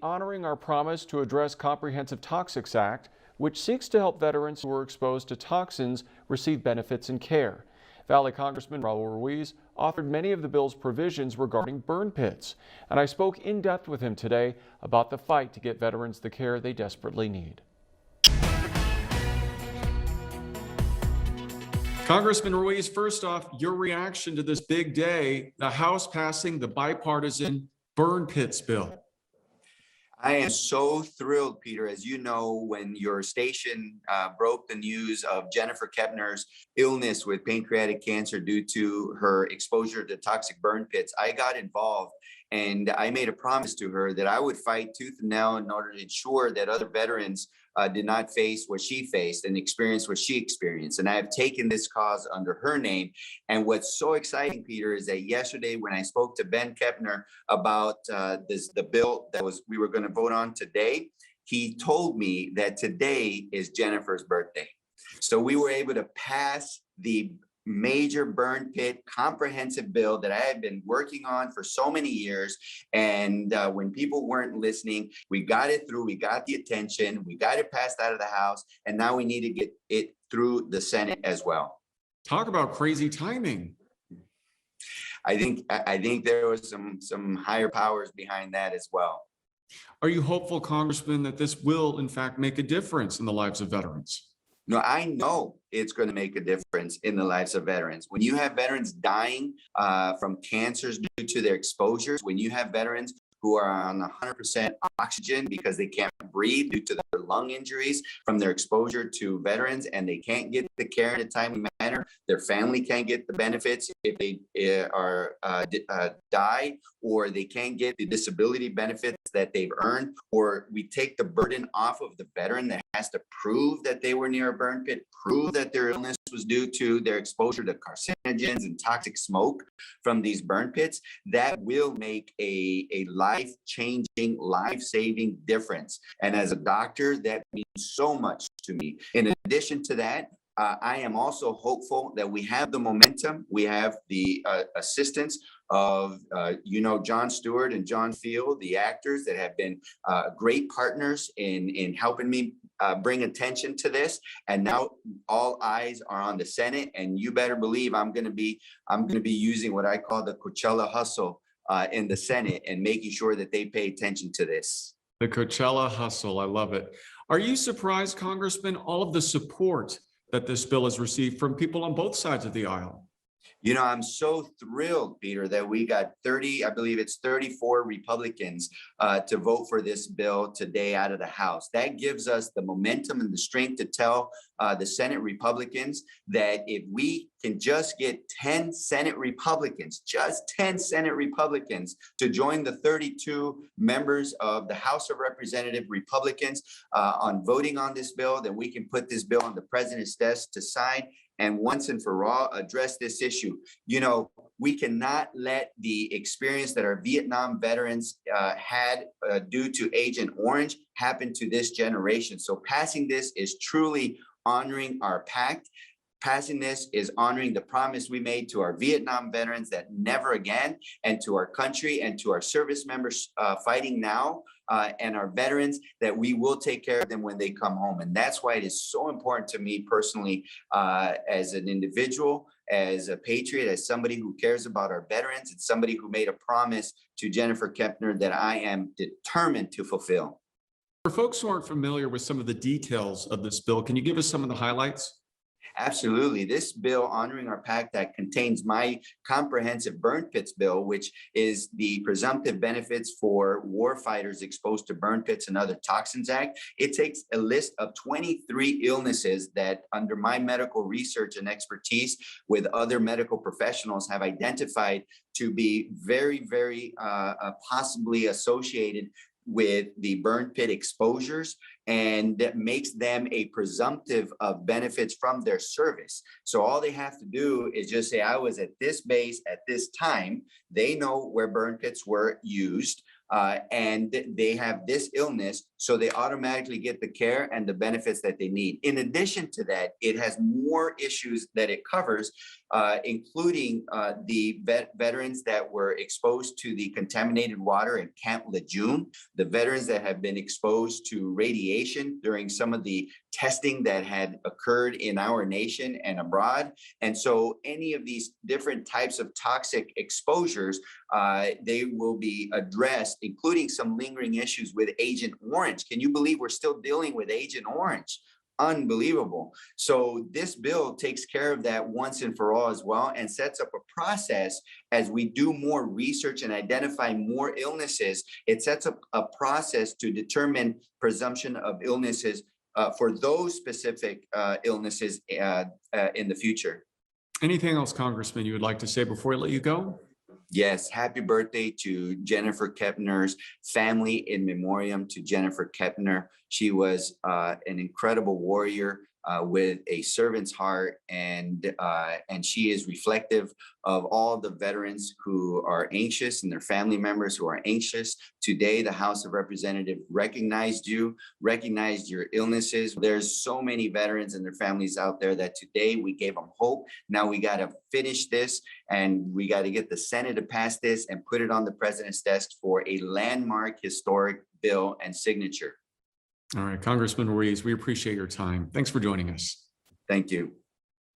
honoring our promise to address Comprehensive Toxics Act, which seeks to help veterans who are exposed to toxins receive benefits and care. Valley Congressman Raul Ruiz authored many of the bill's provisions regarding burn pits, and I spoke in depth with him today about the fight to get veterans the care they desperately need. Congressman Ruiz, first off, your reaction to this big day, the House passing the bipartisan burn pits bill. I am so thrilled, Peter. As you know, when your station broke the news of Jennifer Kepner's illness with pancreatic cancer due to her exposure to toxic burn pits, I got involved and I made a promise to her that I would fight tooth and nail in order to ensure that other veterans did not face what she faced and experience what she experienced. And I have taken this cause under her name. And what's so exciting, Peter, is that yesterday when I spoke to Ben Kepner about the bill that we were going to vote on today, he told me that today is Jennifer's birthday. So we were able to pass the major burn pit comprehensive bill that I had been working on for so many years. And when people weren't listening, we got it through, we got the attention, we got it passed out of the House, and now we need to get it through the Senate as well. Talk about crazy timing. I think there was some higher powers behind that as well. Are you hopeful, Congressman, that this will in fact make a difference in the lives of veterans? No, I know it's going to make a difference in the lives of veterans. When you have veterans dying from cancers due to their exposures, when you have veterans who are on 100% oxygen because they can't breathe due to their lung injuries from their exposure to veterans, and they can't get the care in a timely manner, their family can't get the benefits if they die, or they can't get the disability benefits that they've earned, or we take the burden off of the veteran that has to prove that they were near a burn pit, prove that their illness was due to their exposure to carcinogens and toxic smoke from these burn pits. That will make a life-changing, life-saving difference. And as a doctor, that means so much to me. In addition to that, I am also hopeful that we have the momentum, we have the assistance of, Jon Stewart and John Field, the actors that have been great partners in helping me bring attention to this. And now all eyes are on the Senate, and you better believe I'm going to be using what I call the Coachella hustle in the Senate and making sure that they pay attention to this. The Coachella hustle, I love it. Are you surprised, Congressman, all of the support that this bill has received from people on both sides of the aisle? You know, I'm so thrilled, Peter, that we got 34 Republicans to vote for this bill today out of the House. That gives us the momentum and the strength to tell the Senate Republicans that if we can just get 10 Senate Republicans, just 10 Senate Republicans to join the 32 members of the House of Representative Republicans on voting on this bill, then we can put this bill on the president's desk to sign and once and for all address this issue. You know, we cannot let the experience that our Vietnam veterans had due to Agent Orange happen to this generation. So passing this is truly honoring our pact. Passing this is honoring the promise we made to our Vietnam veterans that never again, and to our country and to our service members fighting now and our veterans that we will take care of them when they come home. And that's why it is so important to me personally as an individual, as a patriot, as somebody who cares about our veterans, and somebody who made a promise to Jennifer Kepner that I am determined to fulfill. For folks who aren't familiar with some of the details of this bill, can you give us some of the highlights? Absolutely. This bill, honoring our pact, that contains my comprehensive burn pits bill, which is the presumptive benefits for war fighters exposed to burn pits and other toxins act. It takes a list of 23 illnesses that, under my medical research and expertise with other medical professionals, have identified to be very, very possibly associated with the burn pit exposures, and that makes them a presumptive of benefits from their service. So all they have to do is just say, I was at this base at this time. They know where burn pits were used. and they have this illness, so they automatically get the care and the benefits that they need. In addition to that, it has more issues that it covers, including the veterans that were exposed to the contaminated water in Camp Lejeune, the veterans that have been exposed to radiation during some of the testing that had occurred in our nation and abroad. And so any of these different types of toxic exposures, they will be addressed, including some lingering issues with Agent Orange. Can you believe we're still dealing with Agent Orange? Unbelievable. So this bill takes care of that once and for all as well, and sets up a process as we do more research and identify more illnesses. It sets up a process to determine presumption of illnesses for those specific illnesses in the future. Anything else, Congressman, you would like to say before I let you go? Yes, happy birthday to Jennifer Kepner's family, in memoriam to Jennifer Kepner. She was an incredible warrior with a servant's heart, and she is reflective of all the veterans who are anxious and their family members who are anxious. Today, the House of Representatives recognized you, recognized your illnesses. There's so many veterans and their families out there that today we gave them hope. Now we got to finish this, and we got to get the Senate to pass this and put it on the president's desk for a landmark historic bill and signature. All right, Congressman Ruiz, we appreciate your time. Thanks for joining us. Thank you.